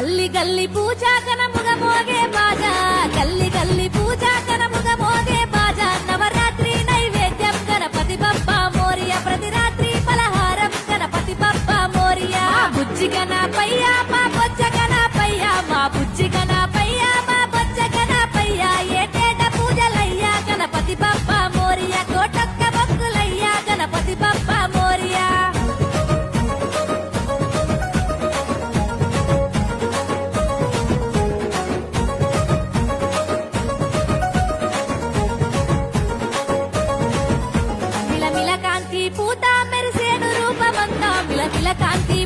గల్లి గల్లి పూజా కనముగ మోగే బాజా గల్లి గల్లి పూజా కనముగ మోగే బాజా నవరాత్రి నైవేద్యం గణపతి బప్పా మోరియా ప్రతి రాత్రి పలహారం గణపతి బప్పా మోరియా బుజ్జి గణపయ్యా మా బొజ్జ గణపయ్యా మా బుజ్జి గణపయ్యా మా బొజ్జ గణపయ్యా ఏటేట పూజలయ్యా గణపతి బప్పా మోరియా కోటొక్క భక్తులయ్యా గణపతి బప్పా మోరియా పూత మెరిసేను రూపమంతా మిలమిల కాంతి